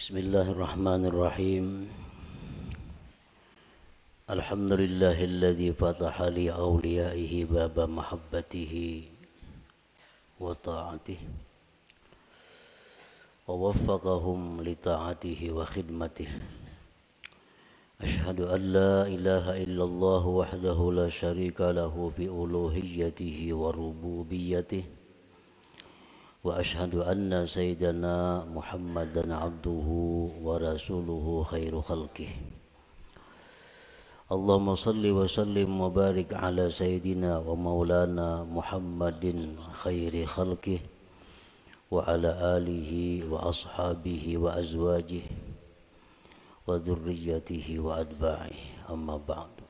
Bismillahirrahmanirrahim. Alhamdulillahilladzi fataha li awliyaihi baba mahabbatihi wa ta'atihi wa waffaqahum li ta'atihi wa khidmatihi. Ashhadu an la ilaha illallah wahdahu la syarika lahu fi uluhiyyatihi wa rububiyyatihi. Wa ashhadu anna sayyidana Muhammadan abduhu wa rasuluhu khairu khalqih. Allahumma salli wa sallim wa barik ala sayyidina wa maulana Muhammadin khairi khalqih wa ala alihi wa ashabihi wa azwajih wa dzurriyyatihi wa atba'ihi, amma ba'du.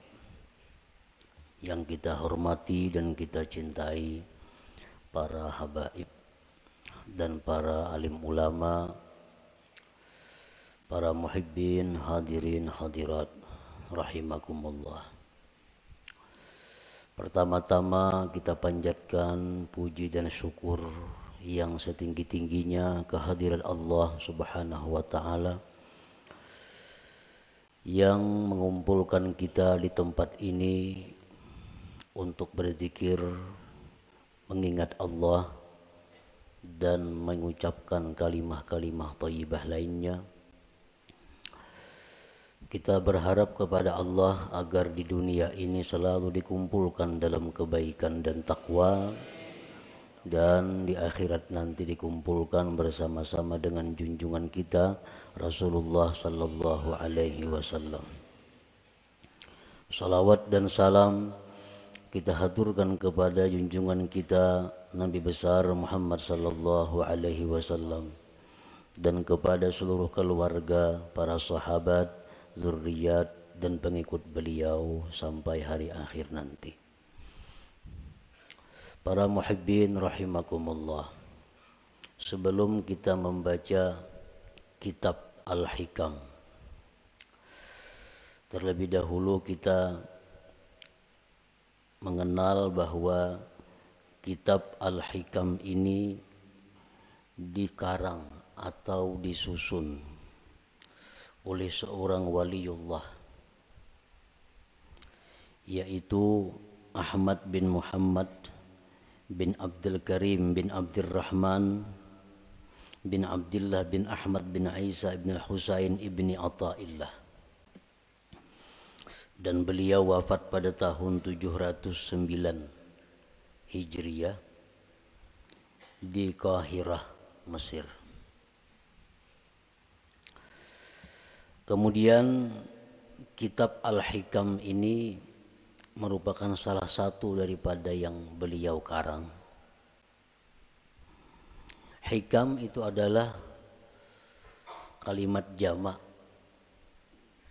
Yang kita hormati dan kita cintai para habaib dan para alim ulama, para muhibbin, hadirin, hadirat, rahimakumullah. Pertama-tama kita panjatkan puji dan syukur yang setinggi-tingginya kehadirat Allah Subhanahu wa ta'ala yang mengumpulkan kita di tempat ini untuk berzikir, mengingat Allah dan mengucapkan kalimah-kalimah thayyibah lainnya. Kita berharap kepada Allah agar di dunia ini selalu dikumpulkan dalam kebaikan dan takwa, dan di akhirat nanti dikumpulkan bersama-sama dengan junjungan kita Rasulullah sallallahu alaihi wasallam. Salawat dan salam kita haturkan kepada junjungan kita Nabi besar Muhammad sallallahu alaihi wasallam dan kepada seluruh keluarga, para sahabat, zuriat dan pengikut beliau sampai hari akhir nanti. Para muhibbin rahimakumullah. Sebelum kita membaca kitab Al-Hikam, terlebih dahulu kita mengenal bahwa kitab Al-Hikam ini dikarang atau disusun oleh seorang waliullah, yaitu Ahmad bin Muhammad bin Abdul Karim bin Abdurrahman bin Abdullah bin Ahmad bin Isa bin Husain ibni Athaillah. Dan beliau wafat pada tahun 709 Hijriyah di Kahirah, Mesir. Kemudian kitab Al-Hikam ini merupakan salah satu daripada yang beliau karang. Hikam itu adalah kalimat jamak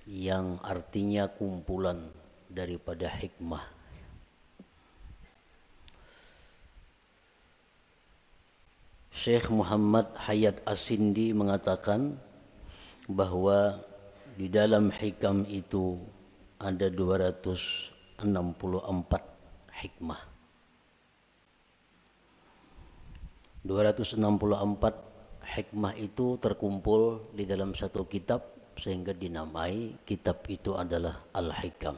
yang artinya kumpulan daripada hikmah. Syekh Muhammad Hayat As-Sindi mengatakan bahwa di dalam hikam itu ada 264 hikmah. 264 hikmah itu terkumpul di dalam satu kitab sehingga dinamai kitab itu adalah Al-Hikam.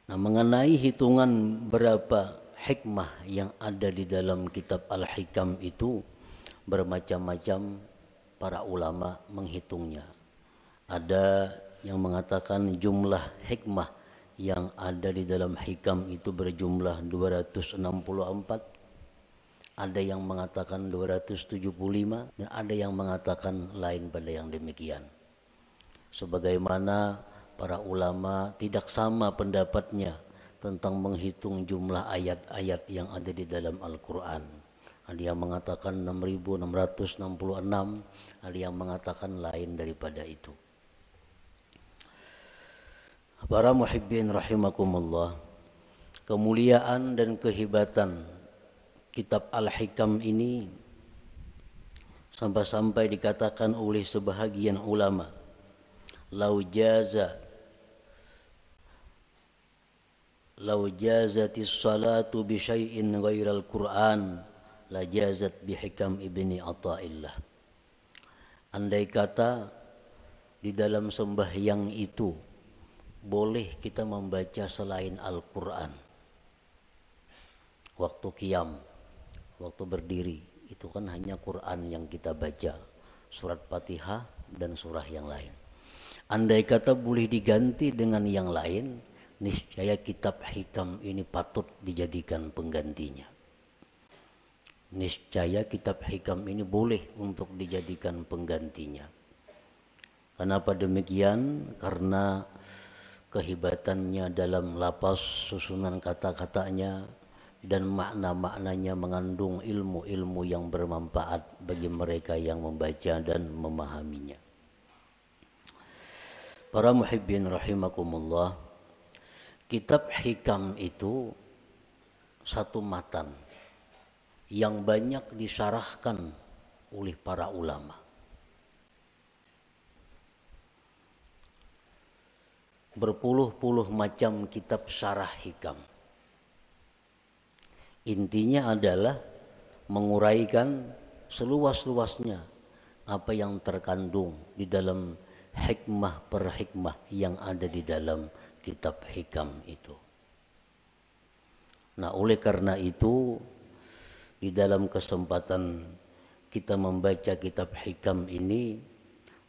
Nah, mengenai hitungan berapa hikmah yang ada di dalam kitab Al-Hikam itu bermacam-macam para ulama menghitungnya. Ada yang mengatakan jumlah hikmah yang ada di dalam hikam itu berjumlah 264. Ada yang mengatakan 275 dan ada yang mengatakan lain pada yang demikian. Sebagaimana para ulama tidak sama pendapatnya tentang menghitung jumlah ayat-ayat yang ada di dalam Al-Quran. Ada yang mengatakan 6.666, ada yang mengatakan lain daripada itu. Para muhibbin rahimakumullah, kemuliaan dan kehebatan kitab Al-Hikam ini sampai-sampai dikatakan oleh sebahagian ulama, lau jazatis salatu bi syai'in ghairal Qur'an la jazat bihikam ibni Athaillah. Andai kata di dalam sembahyang itu boleh kita membaca selain Al-Quran, waktu qiyam, waktu berdiri, itu kan hanya Quran yang kita baca, surat Fatihah dan surah yang lain. Andai kata boleh diganti dengan yang lain, niscaya kitab hikam ini patut dijadikan penggantinya. Niscaya kitab hikam ini boleh untuk dijadikan penggantinya. Kenapa demikian? Karena kehebatannya dalam lapas, susunan kata-katanya, dan makna-maknanya mengandung ilmu-ilmu yang bermanfaat bagi mereka yang membaca dan memahaminya. Para muhibbin rahimakumullah, kitab hikam itu satu matan yang banyak disyarahkan oleh para ulama. Berpuluh-puluh macam kitab syarah hikam. Intinya adalah menguraikan seluas-luasnya apa yang terkandung di dalam hikmah per hikmah yang ada di dalam kitab hikam itu. Nah, oleh karena itu, di dalam kesempatan kita membaca kitab hikam ini,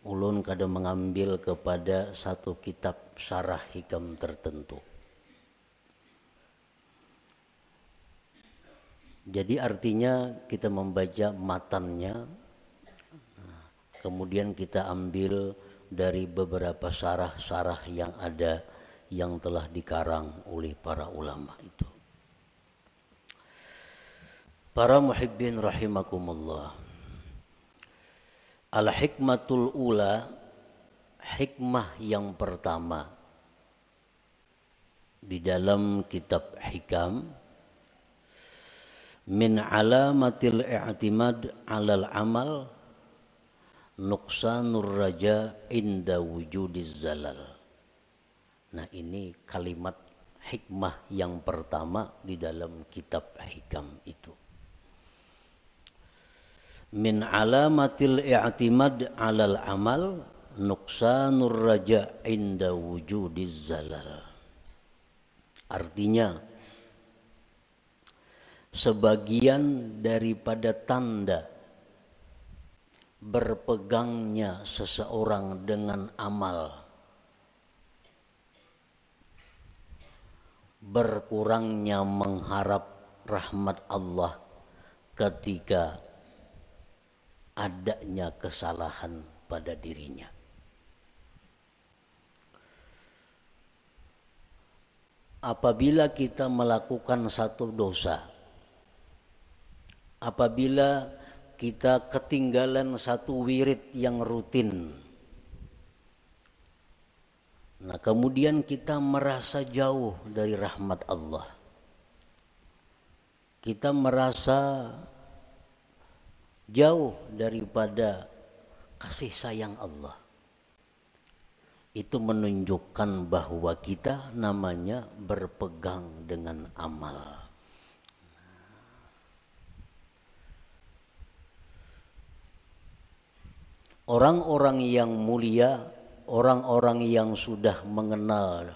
ulun kadang mengambil kepada satu kitab syarah hikam tertentu. Jadi artinya kita membaca matannya, kemudian kita ambil dari beberapa syarah-syarah yang ada, yang telah dikarang oleh para ulama itu. Para muhibbin rahimakumullah, al-hikmatul ula, hikmah yang pertama di dalam kitab hikam, min alamatil i'timad alal amal nuqsanur raja inda wujudiz zalal. Nah, ini kalimat hikmah yang pertama di dalam kitab hikam itu. Min alamatil i'timad alal amal nuqsanur raja inda wujudiz zalal. Artinya, sebagian daripada tanda berpegangnya seseorang dengan amal, berkurangnya mengharap rahmat Allah ketika adanya kesalahan pada dirinya. Apabila kita melakukan satu dosa, apabila kita ketinggalan satu wirid yang rutin, nah kemudian kita merasa jauh dari rahmat Allah, kita merasa jauh daripada kasih sayang Allah, itu menunjukkan bahwa kita namanya berpegang dengan amal. Orang-orang yang mulia, orang-orang yang sudah mengenal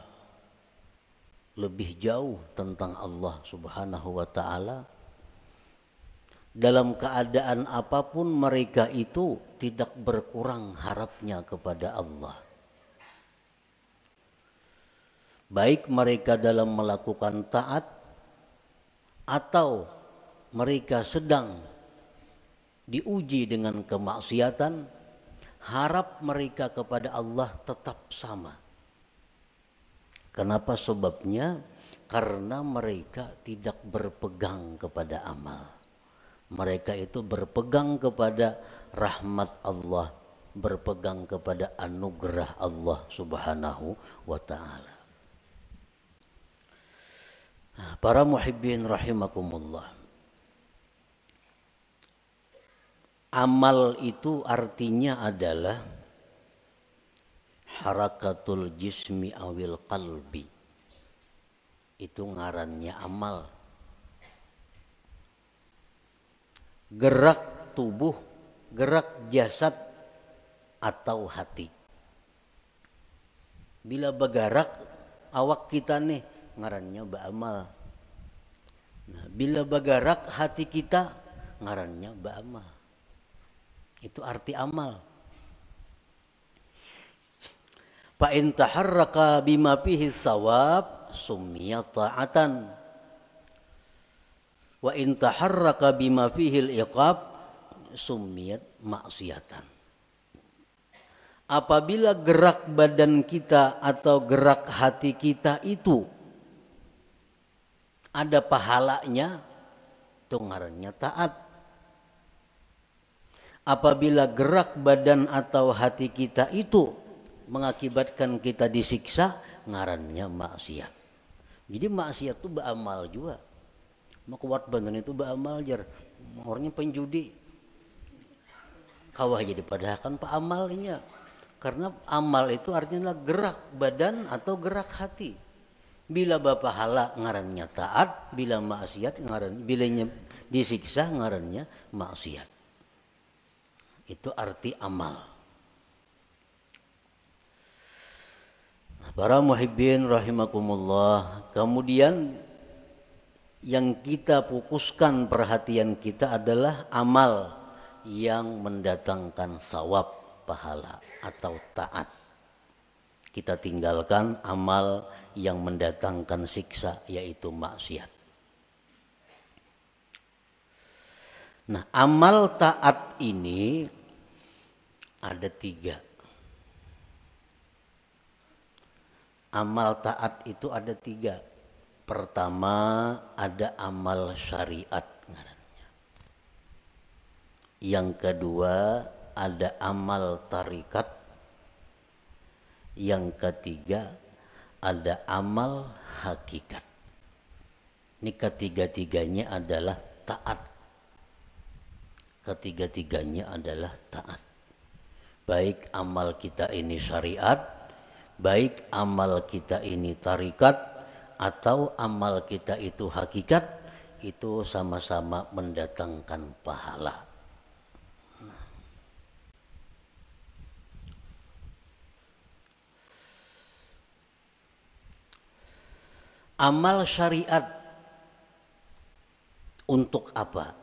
lebih jauh tentang Allah Subhanahu wa ta'ala, dalam keadaan apapun mereka itu tidak berkurang harapnya kepada Allah. Baik mereka dalam melakukan taat atau mereka sedang diuji dengan kemaksiatan, harap mereka kepada Allah tetap sama. Kenapa sebabnya? Karena mereka tidak berpegang kepada amal. Mereka itu berpegang kepada rahmat Allah, berpegang kepada anugerah Allah Subhanahu wa ta'ala. Para muhibbin rahimakumullah, amal itu artinya adalah harakatul jismi awil qalbi. Itu ngarannya amal. gerak tubuh, gerak jasad atau hati. Bila bergerak awak kita nih ngarannya ba'amal. Nah, bila bergerak hati kita ngarannya ba'amal. Itu arti amal. Fa in taharraka bima fihi sawab summiya ta'atan. Wa in taharraka bima fihi al-iqab summiyat maksiatan. Apabila gerak badan kita atau gerak hati kita itu ada pahalanya, itu ngarannya taat. Apabila gerak badan atau hati kita itu mengakibatkan kita disiksa, ngarannya maksiat. Jadi maksiat itu beramal juga. Mau kuat badan itu beramal jar. Orangnya penjudi. Kawah jadi padahal kan pak amalnya. Karena amal itu artinya gerak badan atau gerak hati. Bila bapahala ngarannya taat, bila maksiat ngaran, bilanya disiksa ngarannya maksiat. Itu arti amal. Para muhibbin rahimakumullah, kemudian yang kita fokuskan perhatian kita adalah amal yang mendatangkan sawab, pahala atau taat. Kita tinggalkan amal yang mendatangkan siksa, yaitu maksiat. Nah, amal taat ini ada 3. Amal taat itu ada 3. Pertama ada amal syariat ngarannya. Yang kedua ada amal tarikat. Yang ketiga ada amal hakikat. Ini ketiga-tiganya adalah taat. Ketiga-tiganya adalah taat. Baik amal kita ini syariat, baik amal kita ini tarikat, atau amal kita itu hakikat, itu sama-sama mendatangkan pahala. Amal syariat untuk apa?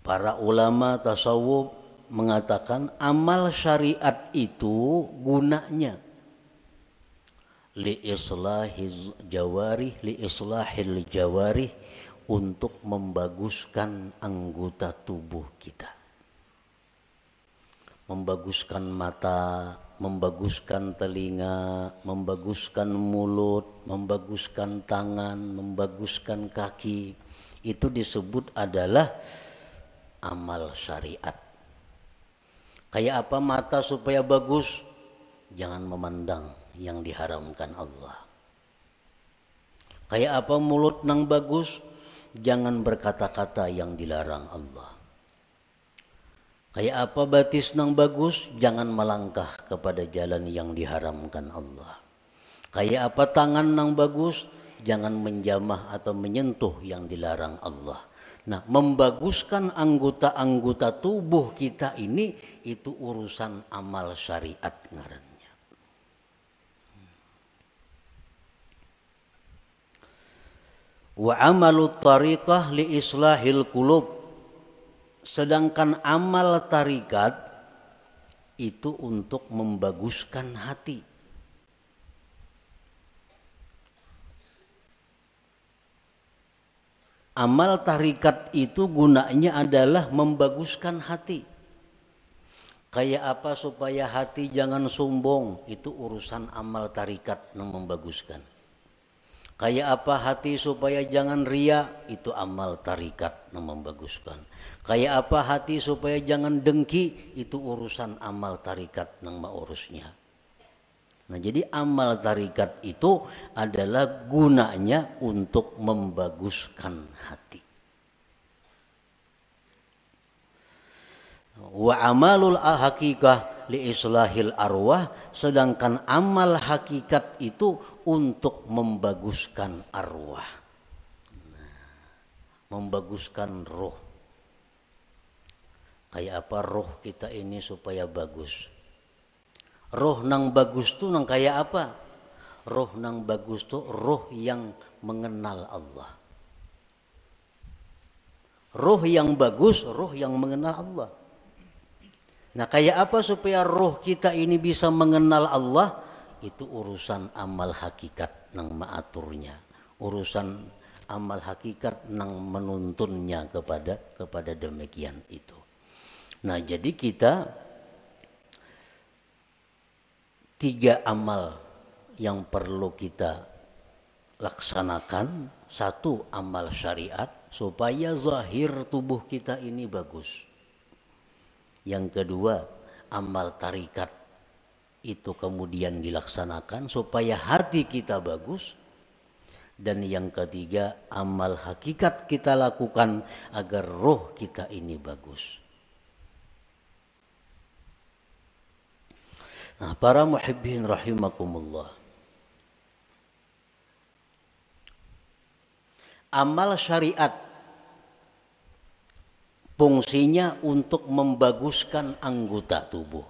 Para ulama tasawuf mengatakan amal syariat itu gunanya li islahil jawarih untuk membaguskan anggota tubuh kita. Membaguskan mata, membaguskan telinga, membaguskan mulut, membaguskan tangan, membaguskan kaki. Itu disebut adalah amal syariat. Kayak apa mata supaya bagus? Jangan memandang yang diharamkan Allah. Kayak apa mulut nang bagus? Jangan berkata-kata yang dilarang Allah. Kayak apa batis nang bagus? Jangan melangkah kepada jalan yang diharamkan Allah. Kayak apa tangan nang bagus? Jangan menjamah atau menyentuh yang dilarang Allah. Nah, membaguskan anggota-anggota tubuh kita ini itu urusan amal syariat ngarannya. Wa amalut tariqah li islahil qulub. Sedangkan amal tarikat itu untuk membaguskan hati. Amal tarikat itu gunanya adalah membaguskan hati. Kayak apa supaya hati jangan sombong, itu urusan amal tarikat yang membaguskan. Kayak apa hati supaya jangan ria, itu amal tarikat yang membaguskan. Kayak apa hati supaya jangan dengki, itu urusan amal tarikat yang mengurusnya. Nah, jadi amal tarikat itu adalah gunanya untuk membaguskan hati. Wa amalul hakikah li islahil arwah, sedangkan amal hakikat itu untuk membaguskan arwah. membaguskan roh. Kayak apa roh kita ini supaya bagus? Roh nang bagus tuh nang kayak apa? Roh nang bagus tuh roh yang mengenal Allah. Roh yang bagus, roh yang mengenal Allah. Nah, kayak apa supaya roh kita ini bisa mengenal Allah? Itu urusan amal hakikat nang maaturnya. Urusan amal hakikat nang menuntunnya kepada demikian itu. Nah, jadi kita 3 amal yang perlu kita laksanakan. 1, amal syariat supaya zahir tubuh kita ini bagus. Yang kedua, amal tarikat itu kemudian dilaksanakan supaya hati kita bagus. Dan yang ketiga, amal hakikat kita lakukan agar roh kita ini bagus. Nah, para muhibbin rahimakumullah. Amal syariat fungsinya untuk membaguskan anggota tubuh.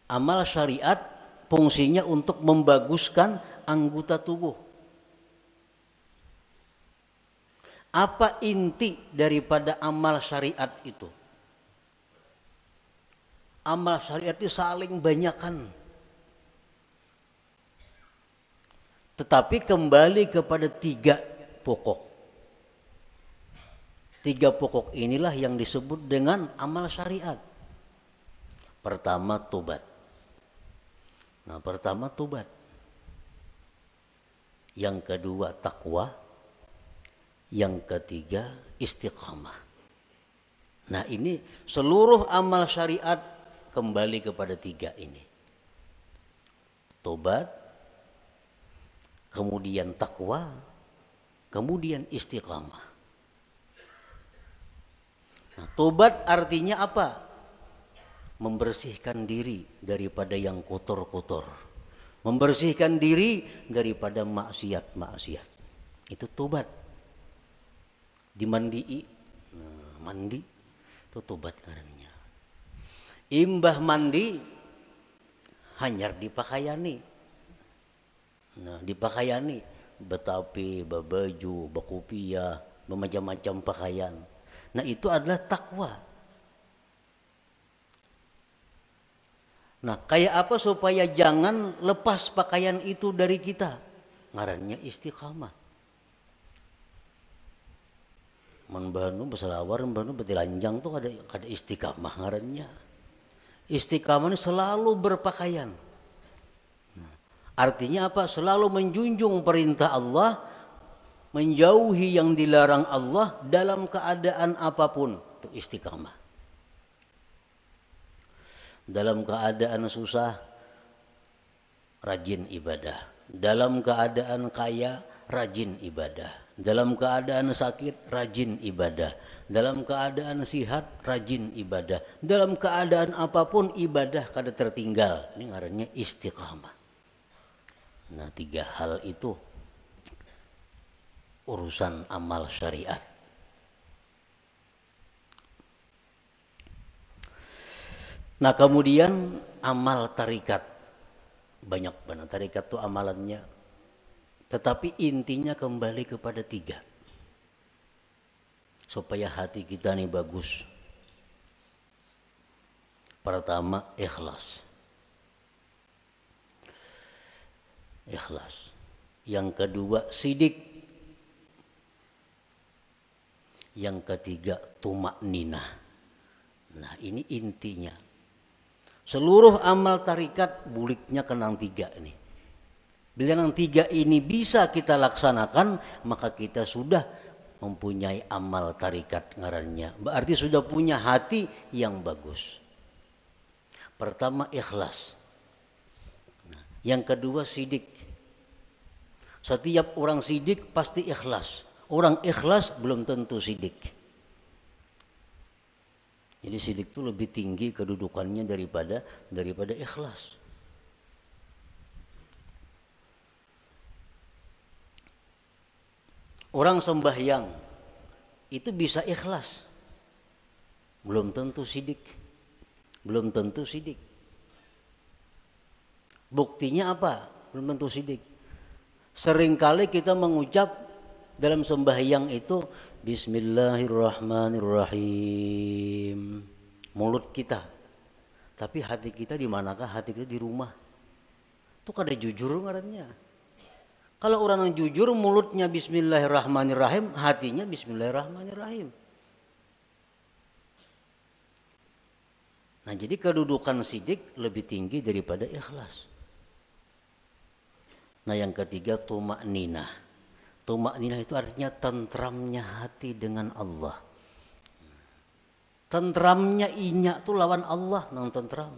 Amal syariat fungsinya untuk membaguskan anggota tubuh. Apa inti daripada amal syariat itu? Amal syariat itu saling banyakkan. Tetapi kembali kepada 3 pokok. 3 pokok inilah yang disebut dengan amal syariat. Pertama, tobat. Nah, pertama tobat. Yang kedua, takwa. Yang ketiga, istiqamah. Nah, ini seluruh amal syariat kembali kepada 3 ini. Tobat, kemudian takwa, kemudian istiqamah. Nah, tobat artinya apa? Membersihkan diri daripada yang kotor-kotor. Membersihkan diri daripada maksiat-maksiat. Itu tobat. Dimandii, mandi itu tobat karena. Imbah mandi hanyar dipakaiani. Nah, dipakaiani betapi, babaju, bakupia, bermacam-macam pakaian. Nah, itu adalah takwa. Nah, kayak apa supaya jangan lepas pakaian itu dari kita? Ngarannya istiqamah. Manbanu beselawar, manbanu betilanjang tuh ada istiqamah ngarannya. Istiqamah ini selalu berpakaian. Nah, artinya apa? Selalu menjunjung perintah Allah, menjauhi yang dilarang Allah dalam keadaan apapun. Itu istiqamah. Dalam keadaan susah, rajin ibadah. Dalam keadaan kaya, rajin ibadah. Dalam keadaan sakit, rajin ibadah. Dalam keadaan sihat, rajin ibadah. Dalam keadaan apapun ibadah kada tertinggal. Ini ngarannya istiqamah. Nah, 3 hal itu urusan amal syariat. Nah, kemudian amal tarikat. Banyak banget tarikat itu amalannya. Tetapi intinya kembali kepada 3. Supaya hati kita ini bagus. Pertama, ikhlas. Ikhlas. Yang kedua, sidik. Yang ketiga, tumakninah. Nah, ini intinya. Seluruh amal tarikat buliknya kenang 3 ini. Bila yang 3 ini bisa kita laksanakan, maka kita sudah mempunyai amal tarikat ngarannya. Berarti sudah punya hati yang bagus. Pertama, ikhlas. Nah, yang kedua, sidik. Setiap orang sidik pasti ikhlas. Orang ikhlas belum tentu sidik. Jadi sidik itu lebih tinggi kedudukannya daripada ikhlas. Orang sembahyang itu bisa ikhlas, belum tentu sidik. Belum tentu sidik. Buktinya apa? Belum tentu sidik. Seringkali kita mengucap dalam sembahyang itu Bismillahirrahmanirrahim. Mulut kita. Tapi hati kita di manakah? Hati kita di rumah. Itu kada jujur ngarannya. Kalau orang yang jujur mulutnya Bismillahirrahmanirrahim, hatinya Bismillahirrahmanirrahim. Nah, jadi kedudukan sidik lebih tinggi daripada ikhlas. Nah, yang ketiga tumakninah. Tumakninah itu artinya tentramnya hati dengan Allah. Tentramnya inya tuh lawan Allah, nang tentram.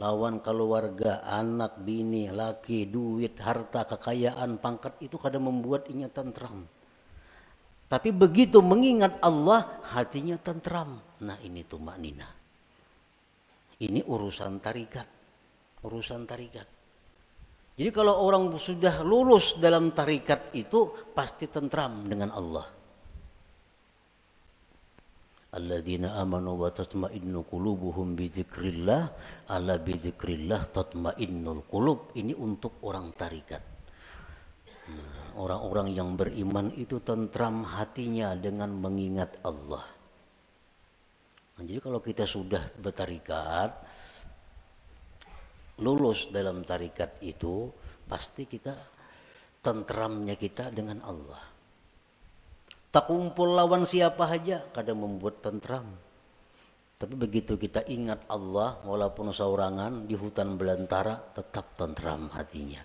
Lawan keluarga, anak, bini, laki, duit, harta, kekayaan, pangkat itu kadang membuat inya tentram. Tapi begitu mengingat Allah, hatinya tentram. Nah, ini tumakninah. Ini urusan tarikat, urusan tarikat. Jadi kalau orang sudah lulus dalam tarikat itu pasti tentram dengan Allah. Alladzina amanu wa tatma'innu qulubuhum bidzikrillah, ala bidzikrillah tatma'innul qulub. Ini untuk orang tarikat. Nah, orang-orang yang beriman itu tentram hatinya dengan mengingat Allah. Nah, jadi kalau kita sudah bertarikat, lulus dalam tarikat itu, pasti kita tentramnya kita dengan Allah. Tak kumpul lawan siapa saja, kadang membuat tentram. Tapi begitu kita ingat Allah, walaupun seorangan di hutan belantara, tetap tentram hatinya.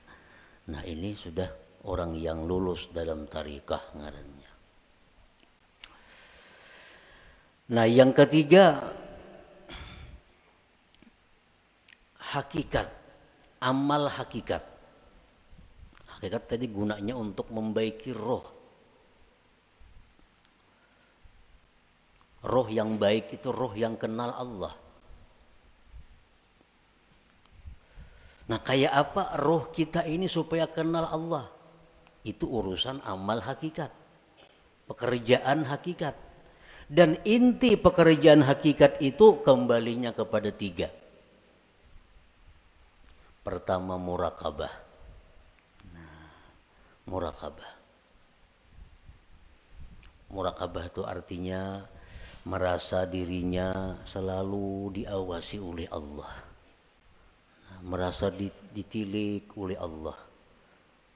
Nah, ini sudah orang yang lulus dalam tarikah ngarannya. Nah, yang ketiga, hakikat, amal hakikat. Hakikat tadi gunanya untuk membaiki roh. Roh yang baik itu roh yang kenal Allah. Nah, kayak apa roh kita ini supaya kenal Allah? Itu urusan amal hakikat, pekerjaan hakikat. Dan inti pekerjaan hakikat itu kembalinya kepada tiga. Pertama, murakabah. Nah, murakabah. Murakabah itu artinya merasa dirinya selalu diawasi oleh Allah. Nah, merasa ditilik oleh Allah.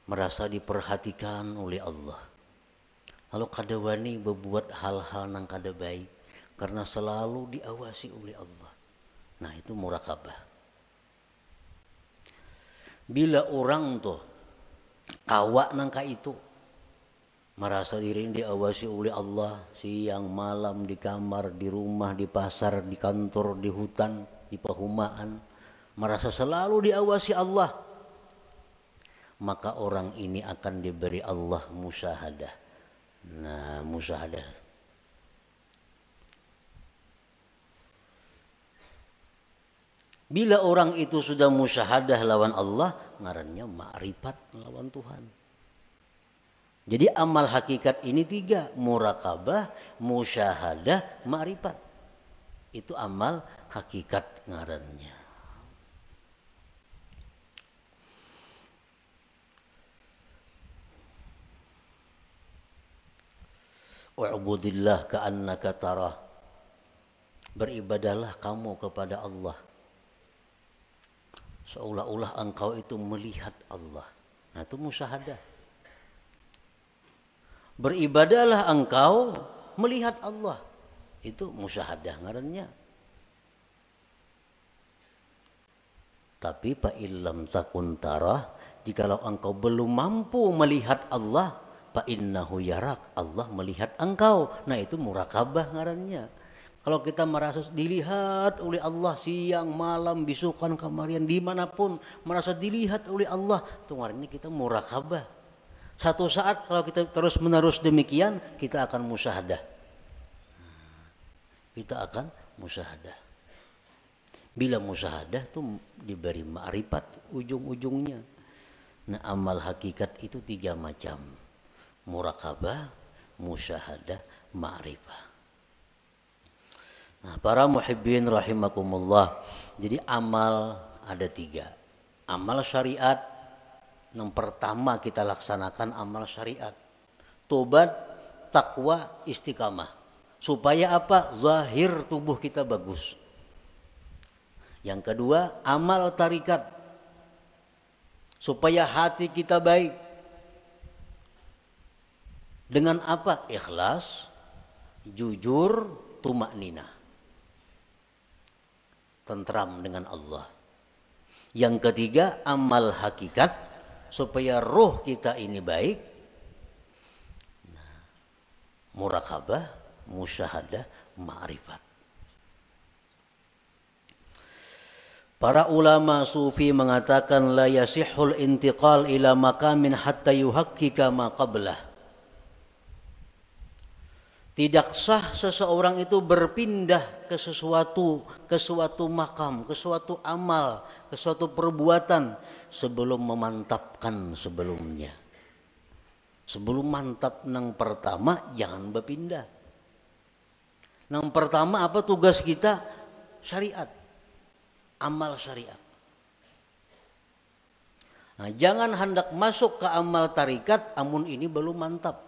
Merasa diperhatikan oleh Allah. Lalu kada wani berbuat hal-hal yang kada baik karena selalu diawasi oleh Allah. Nah, itu murakabah. Bila orang tuh kawak nangka itu merasa diri diawasi oleh Allah siang malam, di kamar, di rumah, di pasar, di kantor, di hutan, di perumahan, merasa selalu diawasi Allah, maka orang ini akan diberi Allah musyahadah. Nah, musyahadah. Bila orang itu sudah musyahadah lawan Allah, ngarannya ma'rifat lawan Tuhan. Jadi amal hakikat ini tiga, murakabah, musyahadah, ma'rifat. Itu amal hakikat ngarannya. Wa'budillah ka'annaka tarah. Beribadahlah kamu kepada Allah seolah-olah engkau itu melihat Allah. Nah, itu musyahadah. Beribadahlah engkau melihat Allah. Itu musyahadah ngarannya. Tapi fa illam takun tarah, jikalau engkau belum mampu melihat Allah, fa innahu yarak, Allah melihat engkau. Nah, itu murakabah ngarannya. Kalau kita merasa dilihat oleh Allah siang, malam, bisukan, kamarian, dimanapun merasa dilihat oleh Allah, itu ngarannya kita murakabah. Satu saat kalau kita terus menerus demikian, kita akan musyahadah. Kita akan musyahadah. Bila musyahadah itu diberi ma'rifat ujung-ujungnya. Nah, amal hakikat itu tiga macam. Murakabah, musyahadah, ma'rifah. Nah, para muhibbin rahimakumullah. Jadi amal ada 3. Amal syariat, yang pertama kita laksanakan amal syariat. Tobat, takwa, istiqamah. Supaya apa? Zahir tubuh kita bagus. Yang kedua, amal tarikat. Supaya hati kita baik. Dengan apa? Ikhlas, jujur, tumakninah. Tentram dengan Allah. Yang ketiga, amal hakikat. Supaya roh kita ini baik. Murakabah, musyahadah, ma'rifat. Para ulama sufi mengatakan la yasihul intiqal ila maqamin hatta yuhaqqika ma qablah. Tidak sah seseorang itu berpindah ke suatu makam, ke suatu amal, ke suatu perbuatan sebelum memantapkan sebelumnya. Sebelum mantap nang pertama jangan berpindah. Nang pertama apa tugas kita? Syariat. Amal syariat. Nah, jangan hendak masuk ke amal tarikat amun ini belum mantap.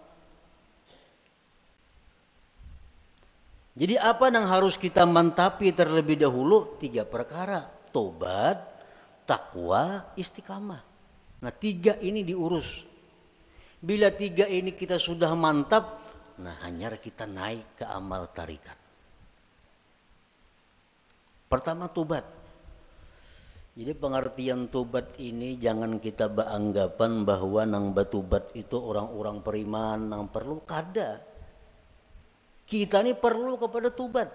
Jadi apa yang harus kita mantapi terlebih dahulu? 3 perkara. Tobat, takwa, istiqamah. Nah 3 ini diurus. Bila 3 ini kita sudah mantap, nah hanya kita naik ke amal tarikat. Pertama tobat. Jadi pengertian tobat ini jangan kita beranggapan bahwa nang batubat itu orang-orang periman nang perlu kada. Kita ini perlu kepada tobat.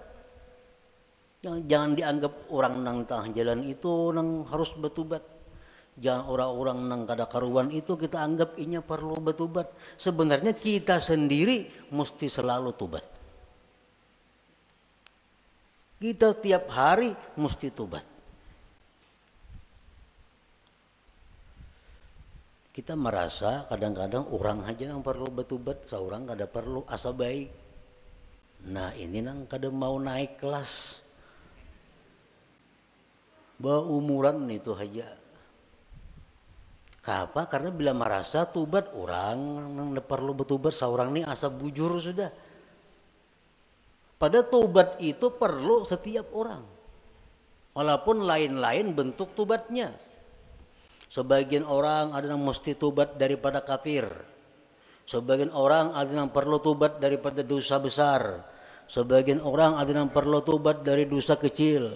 Jangan dianggap orang nang tengah jalan itu nang harus bertobat. Jangan orang-orang nang kada karuan itu kita anggap inya perlu bertobat. Sebenarnya kita sendiri mesti selalu tobat. Kita tiap hari mesti tobat. Kita merasa kadang-kadang orang aja yang perlu bertobat, seorang kada perlu asa baik. Nah ini nang kada mau naik kelas. Umuran itu aja. Kenapa? Karena bila merasa tobat orang nang perlu bertobat, seorang ini asa bujur sudah. Pada tobat itu perlu setiap orang. Walaupun lain-lain bentuk tobatnya. Sebagian orang ada yang mesti tobat daripada kafir. Sebagian orang ada yang perlu tobat daripada dosa besar. Sebagian orang ada yang perlu tobat dari dosa kecil.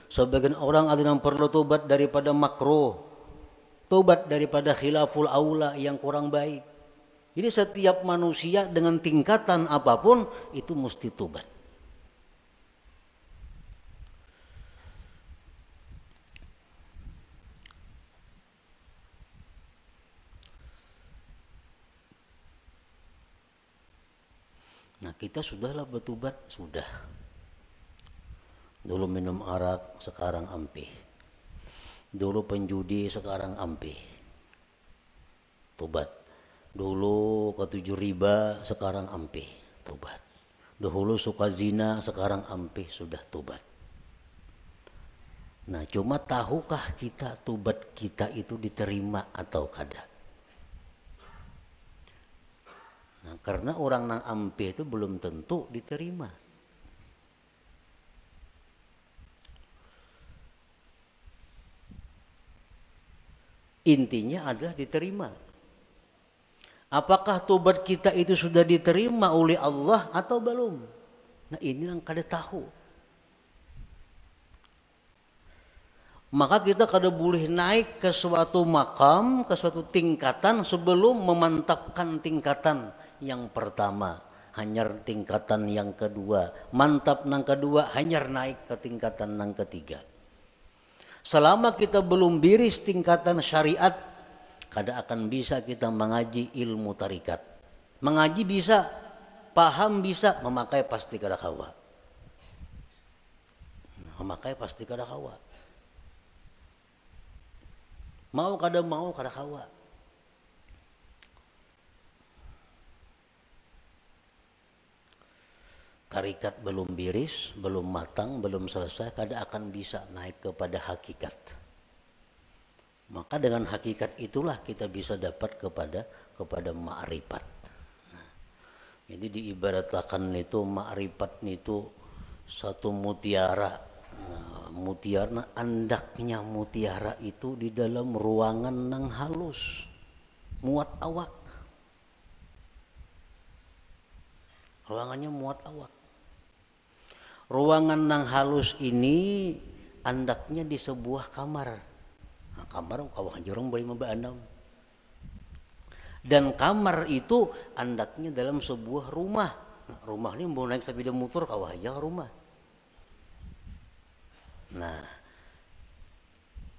Sebagian orang ada yang perlu tobat daripada makruh. Tobat daripada khilaful aula yang kurang baik. Jadi setiap manusia dengan tingkatan apapun itu mesti tobat. Nah kita sudahlah bertobat, sudah. Dulu minum arak, sekarang ampih. Dulu penjudi, sekarang ampih. Tobat. Dulu ketujuh riba, sekarang ampih. Tobat. Dahulu suka zina, sekarang ampih, sudah tobat. Nah cuma tahukah kita tobat kita itu diterima atau kada? Nah, karena orang nang ampih itu belum tentu diterima. Intinya adalah diterima. Apakah tobat kita itu sudah diterima oleh Allah atau belum? Nah ini yang kada tahu. Maka kita kada boleh naik ke suatu makam, ke suatu tingkatan sebelum memantapkan tingkatan yang pertama, hanyar tingkatan yang kedua, mantap nang kedua, hanyar naik ke tingkatan nang ketiga. Selama kita belum biris tingkatan syariat, kada akan bisa kita mengaji ilmu tarikat. Mengaji bisa, paham bisa, memakai pasti kada kawa. Memakai pasti kada kawa. Mau kada kawa. tarikat belum biris, belum matang, belum selesai, kada akan bisa naik kepada hakikat. Maka dengan hakikat itulah kita bisa dapat kepada ma'rifat. Nah, jadi diibaratkan itu ma'rifat itu satu mutiara. Nah, mutiara, andaknya mutiara itu di dalam ruangan nang halus, muat awak. Ruangannya muat awak. Ruangan nang halus ini andaknya di sebuah kamar. Nah, kamar kawah jorong boleh membaandam. Dan kamar itu andaknya dalam sebuah rumah. Nah, rumah ini mau naik sepeda motor kawah aja rumah. Nah,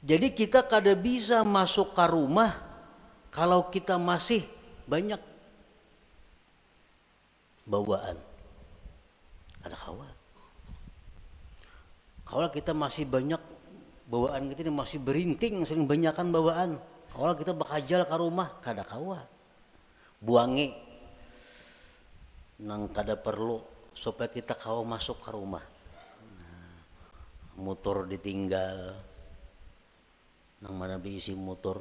jadi kita kada bisa masuk ke rumah kalau kita masih banyak bawaan. Ada kawa. Kalau kita masih banyak bawaan kita ini masih berinting, sering banyakan bawaan. Kalau kita bakajal ke rumah kada kawa. Buangi nang kada perlu supaya kita kawa masuk ke rumah. Nah, motor ditinggal, nang mana diisi motor,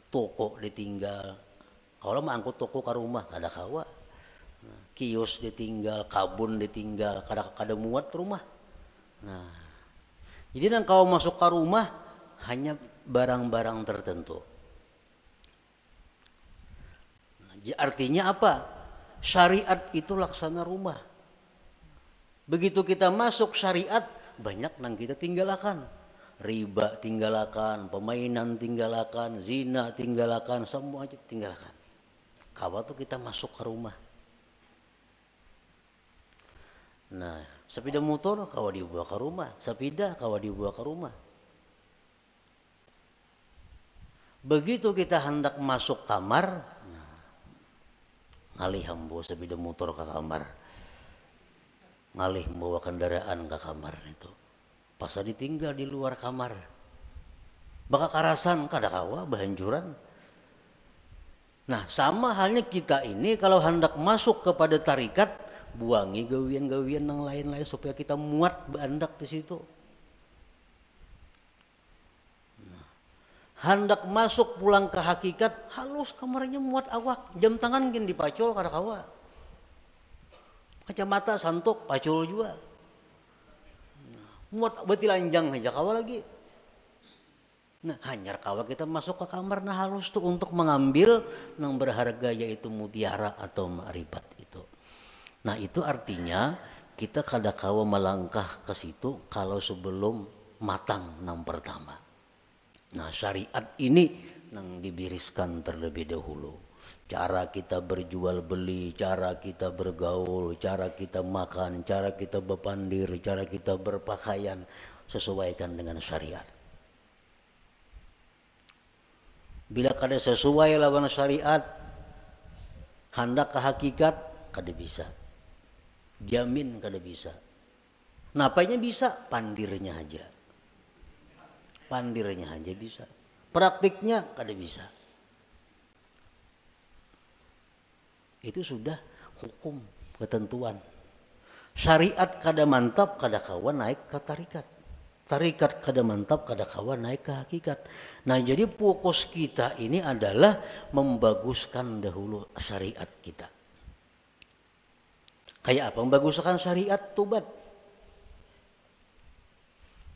toko ditinggal. Kalau mangkut toko ke rumah kada kawa. Nah, kios ditinggal, kabun ditinggal, kada muat rumah. Nah, jadi nang kau masuk ke rumah hanya barang-barang tertentu. Nah, artinya apa? Syariat itu laksana rumah. Begitu kita masuk syariat, banyak nang kita tinggalkan. Riba tinggalkan, permainan tinggalkan, zina tinggalkan, semua aja tinggalkan. Kawa tuh kita masuk ke rumah. Nah, sepeda motor kawa dibawa ke rumah, sepeda kawa dibawa ke rumah. Begitu kita hendak masuk kamar, nah, ngalih bawa sepeda motor ke kamar, ngalih bawa kendaraan ke kamar itu, pas ditinggal di luar kamar, bakal karasan kada kawa bahanjuran. Nah, sama halnya kita ini kalau hendak masuk kepada tarikat, buangi gawian-gawian yang lain-lain supaya kita muat bandak di situ. Nah, hendak masuk pulang ke hakikat, halus kamarnya muat awak, jam tangan gin dipacul kada kawa. Kacamata santok pacul juga. Nah, muat beti lanjang aja kawa lagi. Nah, hanyar kawa kita masuk ke kamar nah halus tuh untuk mengambil yang berharga yaitu mutiara atau ma'rifat itu. Nah, itu artinya kita kada kawa melangkah ke situ kalau sebelum matang nang pertama. Nah, syariat ini nang dibiriskan terlebih dahulu. Cara kita berjual beli, cara kita bergaul, cara kita makan, cara kita berpandir, cara kita berpakaian sesuaikan dengan syariat. Bila kada sesuai lawan syariat, hendak ke hakikat kada bisa. Jamin kada bisa. Napanya bisa? Pandirnya aja. Pandirnya aja bisa. Praktiknya kada bisa. Itu sudah hukum, ketentuan. Syariat kada mantap, kada kawan naik ke tarikat. Tarikat kada mantap, kada kawan naik ke hakikat. Nah, jadi fokus kita ini adalah membaguskan dahulu syariat kita. Kayak apa membaguskan syariat? Tobat.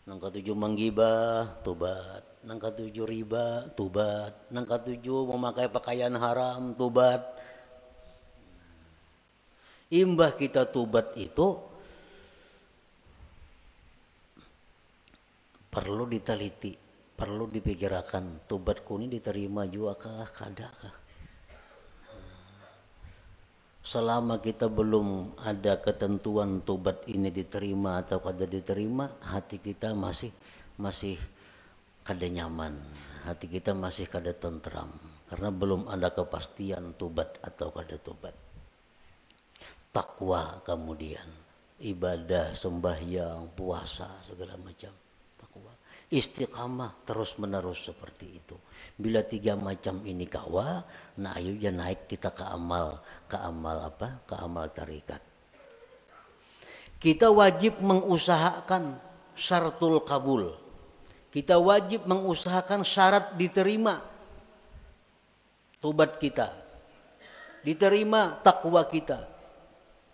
Nang ketujuh menggibah, tobat. Nang ketujuh riba, tobat. Nang ketujuh memakai pakaian haram, tobat. Imbah kita tobat itu perlu diteliti, perlu dipikirkan. Tobatku ini diterima juga kah, kada kah? Selama kita belum ada ketentuan tobat ini diterima atau kada diterima, hati kita masih kada nyaman, hati kita masih kada tentram karena belum ada kepastian tobat atau kada tobat. Takwa kemudian ibadah, sembahyang, puasa segala macam. Takwa, istiqamah terus menerus seperti itu. Bila 3 macam ini kawa, nah ayo ya naik kita ke amal apa? Ke amal tarikat. Kita wajib mengusahakan syaratul kabul. Kita wajib mengusahakan syarat diterima tobat kita, diterima takwa kita,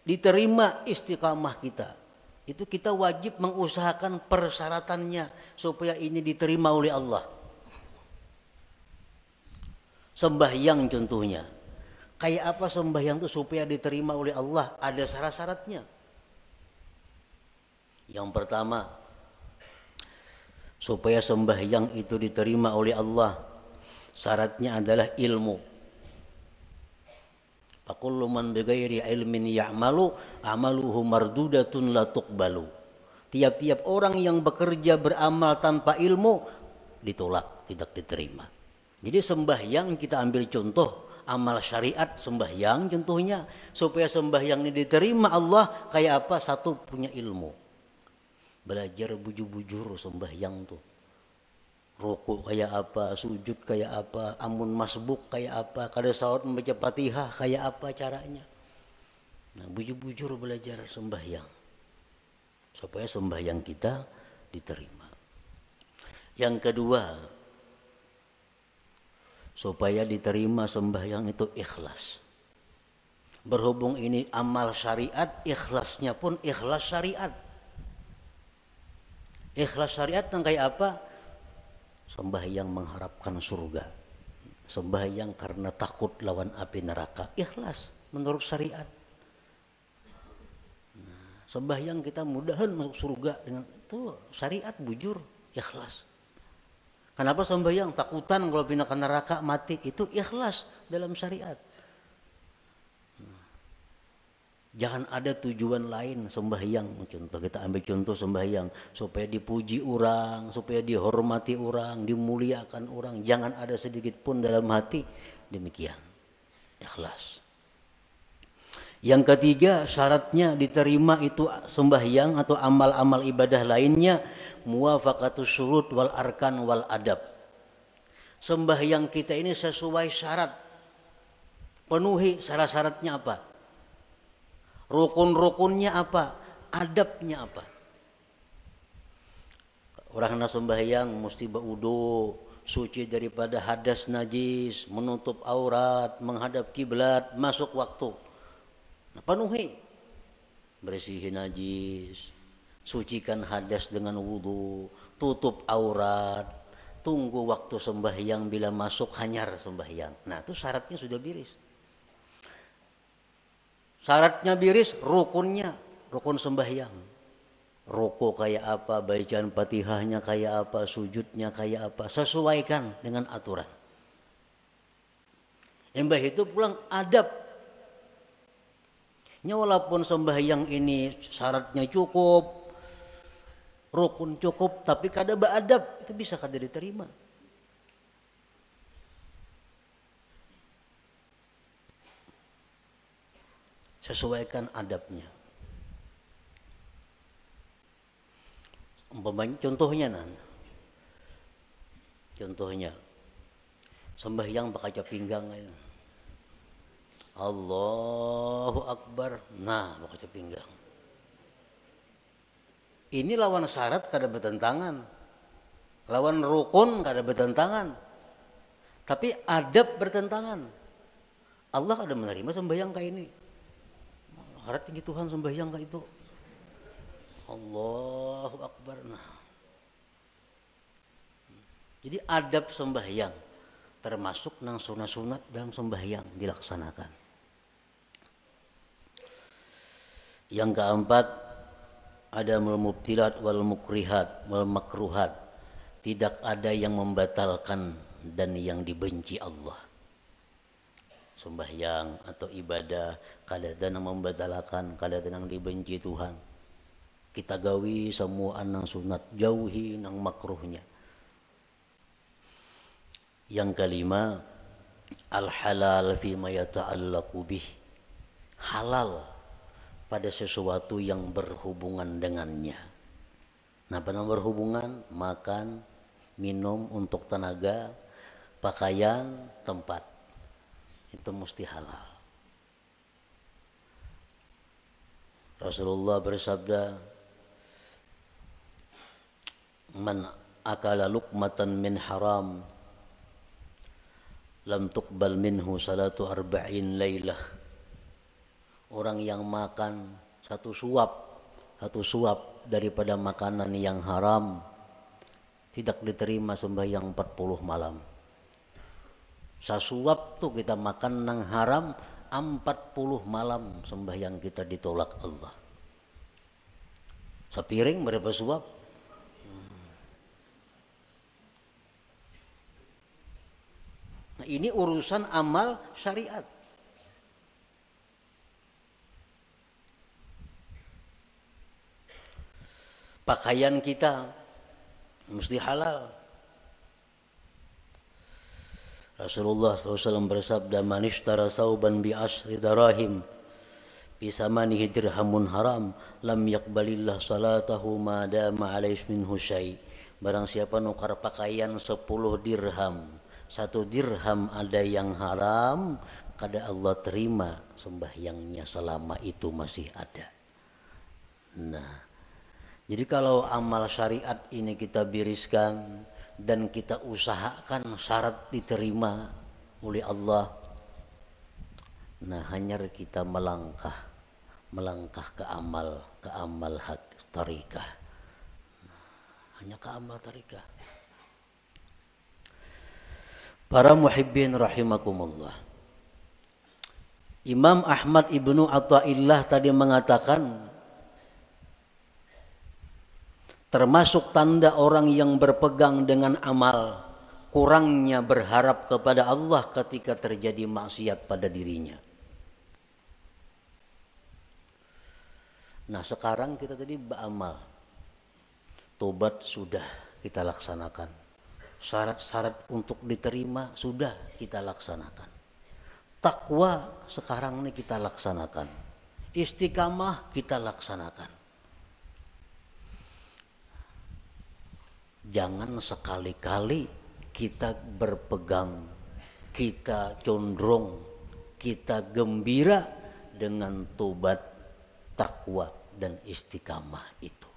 diterima istiqamah kita. Itu kita wajib mengusahakan persyaratannya supaya ini diterima oleh Allah. Sembahyang contohnya. Kayak apa sembahyang itu supaya diterima oleh Allah? Ada syarat-syaratnya. Yang pertama, supaya sembahyang itu diterima oleh Allah, syaratnya adalah ilmu. Fakullu man bighairi ilmin ya'malu amaluhu mardudatun la tuqbalu. Tiap-tiap orang yang bekerja beramal tanpa ilmu ditolak, tidak diterima. Jadi sembahyang kita ambil contoh amal syariat sembahyang contohnya, supaya sembahyang ini diterima Allah kayak apa? Satu, punya ilmu. Belajar bujur-bujur sembahyang tuh. Rukuk kayak apa, sujud kayak apa, amun masbuk kayak apa, kada salat membaca Fatihah kayak apa caranya. Nah, bujur-bujur belajar sembahyang supaya sembahyang kita diterima. Yang kedua, supaya diterima sembahyang itu ikhlas. Berhubung ini amal syariat, ikhlasnya pun ikhlas syariat. Ikhlas syariat yang kayak apa? Sembahyang mengharapkan surga, sembahyang karena takut lawan api neraka, ikhlas menurut syariat. Sembahyang kita mudahan masuk surga dengan itu syariat bujur, ikhlas. Kenapa sembahyang? Takutan kalau pindah ke neraka mati, itu ikhlas dalam syariat. Jangan ada tujuan lain sembahyang. Contoh kita ambil contoh sembahyang supaya dipuji orang, supaya dihormati orang, dimuliakan orang. Jangan ada sedikit pun dalam hati demikian. Ikhlas. Yang ketiga, syaratnya diterima itu sembahyang atau amal-amal ibadah lainnya muwafaqatus syurut wal arkan wal adab. Sembahyang kita ini sesuai syarat. Penuhi syarat-syaratnya apa? Rukun-rukunnya apa? Adabnya apa? Orang nak sembahyang mesti berwudu, suci daripada hadas najis, menutup aurat, menghadap kiblat, masuk waktu. Nah, penuhi. Bersihin najis, sucikan hadas dengan wudu, tutup aurat, tunggu waktu sembahyang, bila masuk hanyar sembahyang. Nah, itu syaratnya sudah biris. Syaratnya biris, rukunnya, rukun sembahyang. Ruku kayak apa, bacaan Fatihahnya kayak apa, sujudnya kayak apa, sesuaikan dengan aturan. Embah itu pulang adab. Walaupun sembahyang ini syaratnya cukup, rukun cukup, tapi kada beadab, itu bisa kada diterima. Sesuaikan adabnya. Contohnya contohnya sembahyang berkaca pinggang, Allahu Akbar, nah berkaca pinggang. Ini lawan syarat kada bertentangan, lawan rukun kada bertentangan, tapi adab bertentangan. Allah kada menerima sembahyang kayak ini. Harap tinggi Tuhan sembahyang kayak itu. Allahu Akbar. Nah. Jadi adab sembahyang termasuk nang sunat-sunat dalam sembahyang dilaksanakan. Yang keempat, ada mubtilat wal mukrihat wal makruhat. Tidak ada yang membatalkan dan yang dibenci Allah. Sembahyang atau ibadah kadang membatalkan, kadang dibenci Tuhan. Kita gawi semua nang sunat, jauhi nang makruhnya. Yang kelima, al halal fi ma yata'allaqu bih. Halal pada sesuatu yang berhubungan dengannya. Nah, pada berhubungan, makan, minum untuk tenaga, pakaian, tempat. Itu mesti halal. Rasulullah bersabda, man akala luqmatan min haram lam tuqbal minhu salatu arba'in lailah. Orang yang makan satu suap daripada makanan yang haram tidak diterima sembahyang 40 malam. Sasuap tuh kita makan nang haram 40 malam sembahyang kita ditolak Allah. Sepiring berapa suap? Nah, ini urusan amal syariat. Pakaian kita mesti halal. Rasulullah SAW bersabda, man ishtara sauban bi asyri darahim bisamanihi dirhamun haram lam yaqbalillah salatahu ma dama alaihi minhu syai. Barang siapa nukar pakaian 10 dirham, 1 dirham ada yang haram, kada Allah terima sembahyangnya selama itu masih ada. Nah, jadi kalau amal syariat ini kita biriskan dan kita usahakan syarat diterima oleh Allah, nah hanya kita melangkah ke amal hak tarikah, hanya ke amal tarikah. Para muhibbin rahimakumullah, Imam Ahmad ibnu Athaillah tadi mengatakan, termasuk tanda orang yang berpegang dengan amal, kurangnya berharap kepada Allah ketika terjadi maksiat pada dirinya. Nah, sekarang kita tadi beramal, tobat sudah kita laksanakan, syarat-syarat untuk diterima sudah kita laksanakan, takwa sekarang ini kita laksanakan, istiqamah kita laksanakan. Jangan sekali-kali kita berpegang, kita condong, kita gembira dengan tobat, takwa dan istiqamah itu.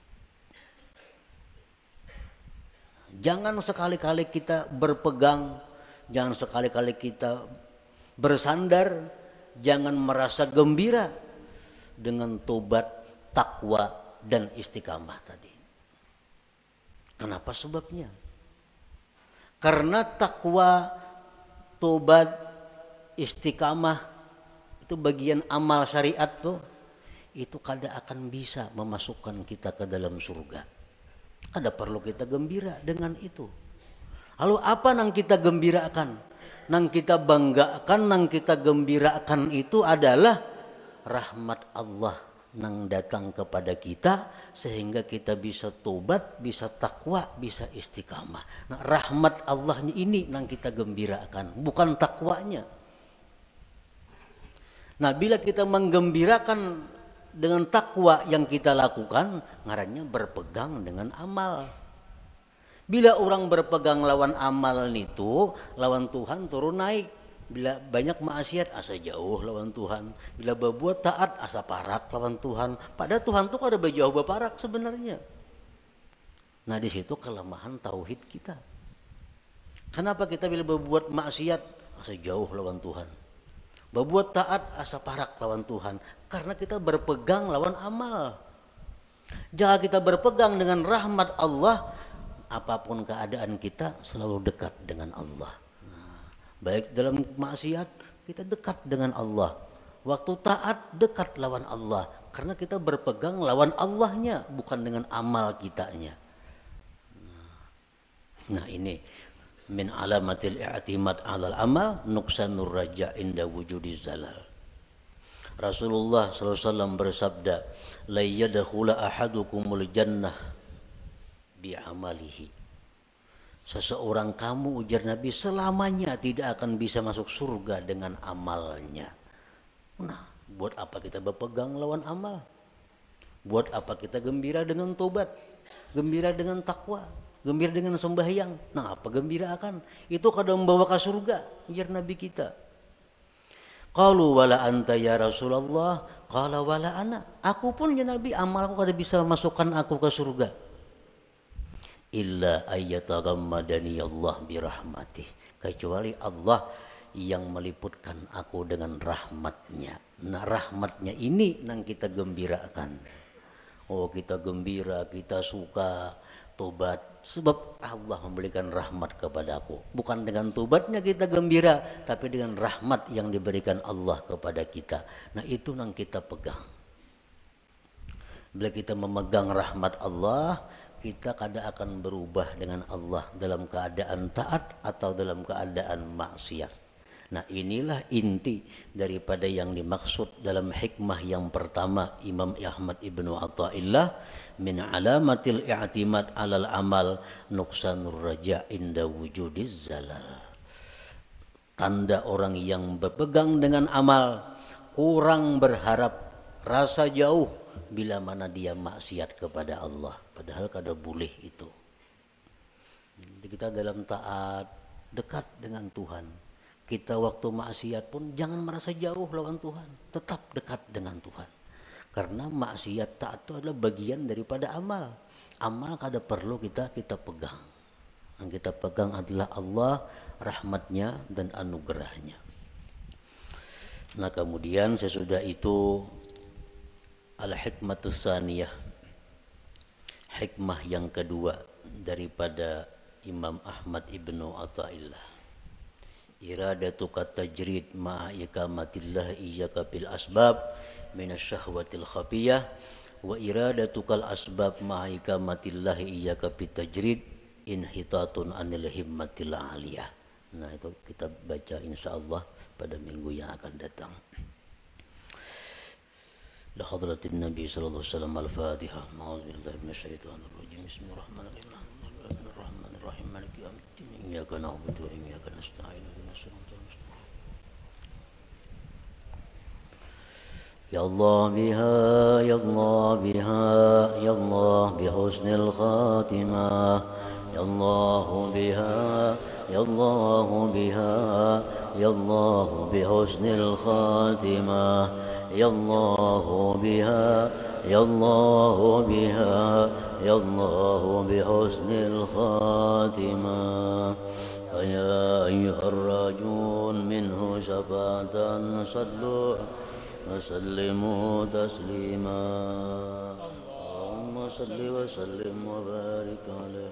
Jangan sekali-kali kita berpegang, jangan sekali-kali kita bersandar, jangan merasa gembira dengan tobat, takwa dan istiqamah tadi. Kenapa sebabnya? Karena takwa, tobat, istiqamah itu bagian amal syariat tuh, itu kada akan bisa memasukkan kita ke dalam surga. Ada perlu kita gembira dengan itu. Lalu apa nang kita gembirakan? Nang kita banggakan, nang kita gembirakan itu adalah rahmat Allah nang datang kepada kita sehingga kita bisa tobat, bisa takwa, bisa istiqamah. Nah, rahmat Allahnya ini nang kita gembirakan, bukan takwanya. Nah, bila kita menggembirakan dengan takwa yang kita lakukan, ngarannya berpegang dengan amal. Bila orang berpegang lawan amal itu, lawan Tuhan turun naik. Bila banyak maksiat asa jauh lawan Tuhan. Bila berbuat taat asa parak lawan Tuhan. Padahal Tuhan tuh ada jauh berparak sebenarnya. Nah, di situ kelemahan tauhid kita. Kenapa kita bila berbuat maksiat asa jauh lawan Tuhan? Berbuat taat asa parak lawan Tuhan. Karena kita berpegang lawan amal. Jangan kita berpegang dengan rahmat Allah, apapun keadaan kita selalu dekat dengan Allah. Baik dalam maksiat kita dekat dengan Allah, waktu taat dekat lawan Allah, karena kita berpegang lawan Allahnya, bukan dengan amal kitanya. Nah, ini min alamatil i'timad 'alal amal nuqsanur raja inda wujudiz zalal. Rasulullah SAW bersabda, la yadkhula ahadukumul jannah bi amalihi. Seseorang kamu, ujar Nabi, selamanya tidak akan bisa masuk surga dengan amalnya. Nah, buat apa kita berpegang lawan amal? Buat apa kita gembira dengan tobat, gembira dengan takwa, gembira dengan sembahyang? Nah, apa gembira akan? Itu kadang membawa ke surga, ujar Nabi kita. Qalu wala anta ya Rasulullah, Qala wala ana, aku pun ya Nabi, amalku kada bisa masukkan aku ke surga. Illa ayyatagammadani Allah birahmatih, kecuali Allah yang meliputkan aku dengan rahmatnya. Nah rahmatnya ini yang kita gembirakan. Oh kita gembira, kita suka tobat sebab Allah memberikan rahmat kepada aku. Bukan dengan tobatnya kita gembira, tapi dengan rahmat yang diberikan Allah kepada kita. Nah itu yang kita pegang. Bila kita memegang rahmat Allah, kita kada akan berubah dengan Allah dalam keadaan taat atau dalam keadaan maksiat. Nah inilah inti daripada yang dimaksud dalam hikmah yang pertama Imam Ahmad Ibnu Athaillah, min alamatil i'timad alal amal nuqsanur raja inda wujudiz zalal. Tanda orang yang berpegang dengan amal, kurang berharap, rasa jauh bila mana dia maksiat kepada Allah, padahal kada boleh itu. Jadi kita dalam taat dekat dengan Tuhan. Kita waktu maksiat pun jangan merasa jauh lawan Tuhan, tetap dekat dengan Tuhan. Karena maksiat taat itu adalah bagian daripada amal. Amal kada perlu kita pegang. Yang kita pegang adalah Allah, rahmatnya dan anugerahnya. Nah kemudian sesudah itu al-hikmatus saniyah, hikmah yang kedua daripada Imam Ahmad Ibnu Athaillah. Iradatuka tajrid ma'a ikamatillah iyyaka bil asbab minasyahwatil khafiyah wa iradatukal asbab ma'a ikamatillah iyyaka bit tajrid inhitatun anil himmatil aliyah. Nah itu kita baca insyaallah pada minggu yang akan datang. La hadratin Nabi sallallahu alaihi wasallam al-Fatihah. A'udzubillahi minasyaitonir rajim. Bismillahirrahmanirrahim. Bismillahirrahmanirrahim. Maliki yaumiddin. Iyyaka na'budu wa iyyaka nasta'in. Ya Allah biha, ya Allah biha, ya Allah bihusnil khatimah. Ya Allah biha, ya Allah biha, ya Allah bihusnil khatimah. Ya Allah biha, ya Allah biha, ya Allah bihusnil khatimah. Ya ayyuhar rajun minhu syafatan sallu وسلموا تسليما اللهم صل وسلم وبارك عليه